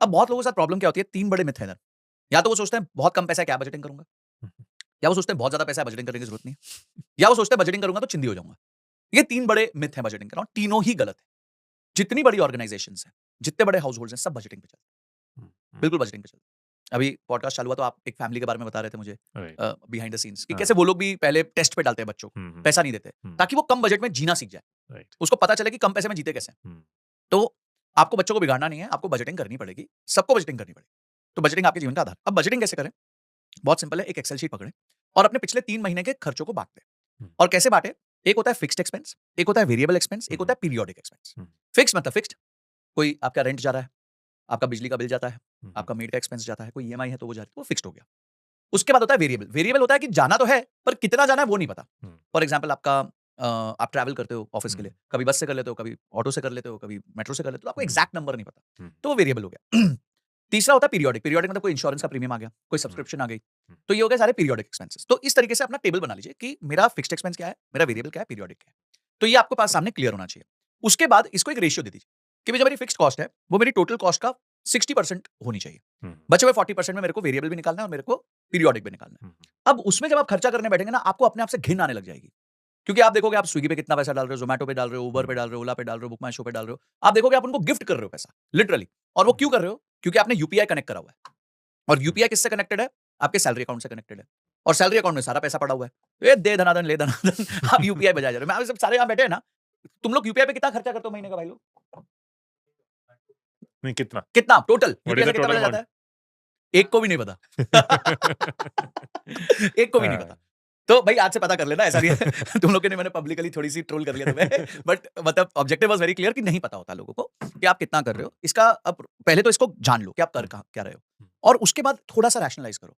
अब बहुत लोगों के साथ प्रॉब्लम क्या होती है, 3 बड़े मिथ हैं इधर। या तो वो सोचते हैं बहुत कम पैसा है क्या बजटिंग करूँगा, या वो सोचते हैं बहुत ज़्यादा पैसा है बजटिंग करने की ज़रूरत नहीं है, या वो सोचते हैं बजटिंग करूँगा तो चिंदी हो जाऊँगा। ये 3 बड़े मिथ हैं बजटिंग के, और तीनों ही गलत हैं। जितनी बड़ी ऑर्गनाइज़ेशंस हैं, जितने बड़े हाउसहोल्ड्स हैं, सब बजटिंग पे चलते हैं। हुँ, हुँ। बिल्कुल बजटिंग पे चलते हैं। अभी पॉडकास्ट चालू हुआ तो आप एक फैमिली के बारे में बता रहे थे मुझे राइट। बिहाइंड द सीन्स कि हाँ। कैसे वो लोग भी पहले टेस्ट पे डालते हैं बच्चों को, हुँ, हुँ, पैसा नहीं देते, हुँ। ताकि वो कम बजट में जीना सीख जाए। राइट। उसको पता चले कि कम पैसे में जीते कैसे हैं। हुँ, तो आपको बच्चों को बिगाड़ना नहीं है, आपको बजटिंग करनी पड़ेगी, सबको बजटिंग करनी पड़ेगी। तो बजटिंग आपके जीवन का आधार। अब बजटिंग कैसे करें? बहुत सिंपल है, एक एक्सेल शीट पकड़ें और अपने पिछले 3 महीने के खर्चों को बाँट दें। हुँ, और कैसे बाँटें? एक होता है फिक्स्ड एक्सपेंस, एक होता है वेरिएबल एक्सपेंस, एक हुँ, होता है पीरियोडिक एक्सपेंस। हुँ, फिक्स्ड मतलब फिक्स्ड, कोई आपका रेंट जा रहा है, आपका बिजली का बिल जाता है, हुँ, हुँ, आपका मेड का एक्सपेंस जाता है, कोई ईएमआई है तो वो जा रही है, तो वो फिक्स्ड हो गया। उसके बाद होता है वेरिएबल। वेरिएबल होता है कि जाना तो है, पर कितना जाना है वो नहीं पता। हुँ, फॉर एग्ज़ाम्पल आपका आप ट्रैवल करते हो ऑफ़िस के हुँ, लिए, कभी बस से कर लेते हो, कभी ऑटो से कर लेते हो, कभी मेट्रो से कर लेते हो, तो आपको हुँ, एग्ज़ैक्ट नंबर नहीं पता। हुँ, तो वो वेरिएबल हो गया। तीसरा होता है पीरियोडिक। पीरियोडिक मतलब कोई इंश्योरेंस का प्रीमियम आ गया, कोई हुँ, सब्सक्रिप्शन आ गई। हुँ, तो ये हो गए सारे पीरियोडिक एक्सपेंसेस। तो इस तरीके से अपना टेबल बना लीजिए कि मेरा फिक्स्ड एक्सपेंस क्या है, मेरा वेरिएबल क्या है, पीरियोडिक क्या है। तो ये आपके पास सामने क्लियर होना चाहिए। उसके बाद इसको एक रेशियो दे दीजिए कि भई जो मेरी फिक्स्ड कॉस्ट है, वो मेरी टोटल कॉस्ट का 60% होनी चाहिए। हुँ, बचे हुए 40% में मेरे को वेरिएबल भी निकालना है और मेरे को पीरियोडिक भी निकालना हुँ, है। अब उसमें जब आप खर्चा करने बैठेंगे ना, आपको अपने आप से घिन आने लग जाएगी। क्योंकि आप देखोगे आप स्विगी पे कितना पैसा डाल रहे हो, ज़ोमैटो पे डाल रहे हो, उबर पे हुँ, डाल रहे हो, ओला पे डाल रहे हो, बुक माई शो पे डाल रहे हो। आप देखोगे आप उनको गिफ्ट कर रहे हो पैसा, लिटरली। और वो हुँ, क्यों कर रहे हो? क्योंकि आपने यूपीआई कनेक्ट करा हुआ है। और हुँ, यूपीआई किससे कनेक्टेड है? आपके सैलरी अकाउंट से कनेक्टेड है। और सैलरी अकाउंट में सारा पैसा पड़ा हुआ है। ए दे धनाधन ले धनाधन आप यूपीआई बजाए जा रहे हो। मैं सब सारे यहाँ बैठे हैं ना, तुम लोग यूपीआई पे कितना खर्चा करते हो महीने का भाई लोग? नहीं कितना? कितना total? What is UPI the से कितना टोटल बचा जाता अमाउंट? है? एक को भी नहीं पता। एक को भी नहीं पता। हाँ। तो भाई आज से पता कर लेना, ऐसा नहीं है तुम लोग ने मैंने पब्लिकली थोड़ी-सी ट्रोल कर लिया तुम्हें बट मतलब ऑब्जेक्टिव वाज़ वेरी क्लियर कि नहीं पता होता लोगों को कि आप कितना कर रहे हुँ, हो। इसका अब पहले तो इसको जान लो कि आप कर हुँ, कहाँ क्या रहे हो हुँ, और उसके बाद थोड़ा-सा रैशनलाइज़ करो।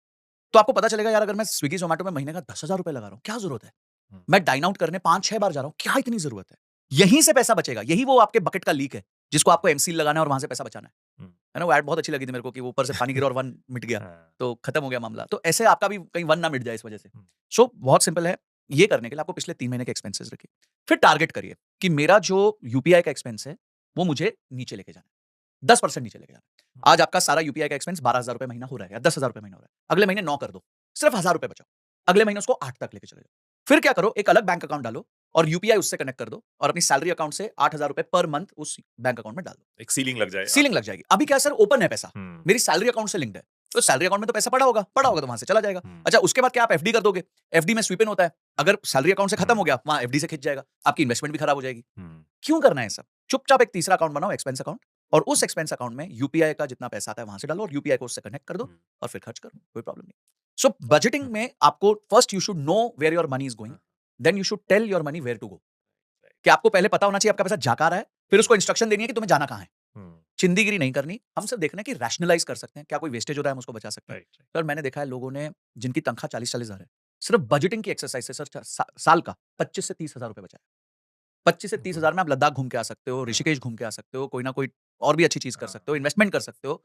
तो आपको पता चलेगा यार अगर मैं स्विगी, ज़ोमैटो में महीने का ₹10,000 लगा रहा हूँ, क्या ज़रूरत है? हुँ, मैं डाइन आउट करने 5-6 बार जा रहा हूँ, क्या इतनी ज़रूरत है? यहीं से पैसा बचेगा, यही वो आपके बकेट का लीक है, जिसको आपको एमसील लगाना है और वहाँ से पैसा बचाना हुँ, है ना? वो ऐड बहुत अच्छी लगी थी मेरे को कि वो ऊपर से पानी गिरा और 1 मिट गया, हाँ, तो खत्म हो गया मामला। तो ऐसे आपका भी कहीं 1 ना मिट जाए इस वजह से। हुँ, सो बहुत सिंपल है, ये करने के लिए आपको पिछले 3 महीने के एक्सपेंसेस रखिए। फिर टारगेट करिए कि मेरा जो यूपीआई का एक्सपेंस है, वो मुझे नीचे लेके जाना है, 10% नीचे लेके जाना है। हुँ, आज आपका सारा यूपीआई का एक्सपेंस ₹12,000 महीना हो रहा है या ₹10,000 महीना हो रहा है। अगले महीने 9 कर दो, सिर्फ ₹1,000 बचाओ। अगले महीने उसको 8 तक लेके चले जाओ। फिर क्या करो, एक अलग बैंक अकाउंट डालो और यूपीआई उससे कनेक्ट कर दो और अपनी सैलरी अकाउंट से ₹8,000 पर मंथ उस बैंक अकाउंट में डाल दो। एक सीलिंग लग जाए सीलिंग लग जाएगी। अभी क्या है सर, ओपन है पैसा। हुँ, मेरी सैलरी अकाउंट से लिंक्ड है। तो सैलरी अकाउंट में तो पैसा पड़ा होगा तो वहाँ से चला जाएगा। हुँ, अच्छा उसके बाद क्या आप एफडी कर दोगे? एफडी में स्वीप इन होता है। अगर सैलरी अकाउंट से खत्म हो हुँ, गया, वहाँ एफडी से खिंच जाएगा। आपकी इन्वेस्टमेंट भी खराब हो जाएगी। हुँ, क्यों करना है ये सब? चुपचाप एक तीसरा अकाउंट बनाओ, एक्सपेंस अकाउंट, और उस एक्सपेंस अकाउंट में यूपीआई का जितना पैसा आता है वहाँ से डालो और यूपीआई को उससे कनेक्ट कर दो हुँ, और फिर खर्च करो, कोई प्रॉब्लम नहीं। सो बजटिंग हुँ, में आपको first you should know where your money is going, हाँ, then you should tell your money where to go. Right, कि आपको पहले पता होना चाहिए आपका पैसा जा कहाँ रहा है, फिर उसको इंस्ट्रक्शन देनी है कि तुम्हें जाना कहाँ है। हुँ, चिंदीगिरी नहीं करनी, हम सिर्फ देखना है कि रैशनलाइज़ कर सकते हैं, क्या कोई वेस्टेज हो रहा है हम उसको बचा सकते हैं। राइट, राइट, सर मैंने देखा है लोगों ने जिनकी तनख्वाह 40-40 हज़ार है, सिर्फ बजटिंग की एक्सरसाइज से सर साल का 25 से 30 हज़ार रुपए बचाया। 25 से 30 वाह! हज़ार में आप लद्दाख घूम के आ सकते हो, हाँ, ऋषिकेश घूम के आ सकते हो, कोई ना कोई और भी अच्छी चीज़ कर सकते हो, हाँ, इन्वेस्टमेंट कर सकते हो,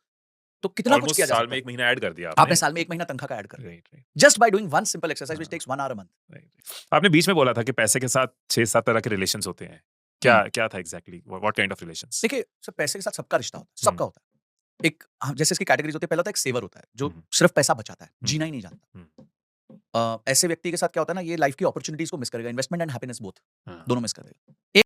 तो कितना कुछ ऑलमोस्ट किया जा साल सकता में है। 1 महीना ऐड कर दिया आपने आपने। साल में 1 महीना तनख्वाह का ऐड कर दिया। Right, right, just by doing one simple exercise which हाँ, takes 1 hour a month. Right, right. आपने बीच में बोला था कि पैसे के साथ 6-7 तरह के रिलेशंस होते हैं। क्या हुँ, क्या था exactly? What kind of relations? देखिए सर पैसे के साथ सबका रिश्ता होता है, हुँ, सबका होता है। एक जैसे इसकी कैटेगरीज़ होती है, पहला होता है एक सेवर होता है, जो हुँ, सिर्फ पैसा बचाता है, हुँ, जीना ही नहीं जानता। हुँ, ऐसे व्यक्ति के साथ क्या होता है ना, ये लाइफ की अपॉर्च्युनिटीज़ को मिस करेगा, इन्वेस्टमेंट एंड हैप्पीनेस बोथ, हाँ। दोनों मिस कर देगा।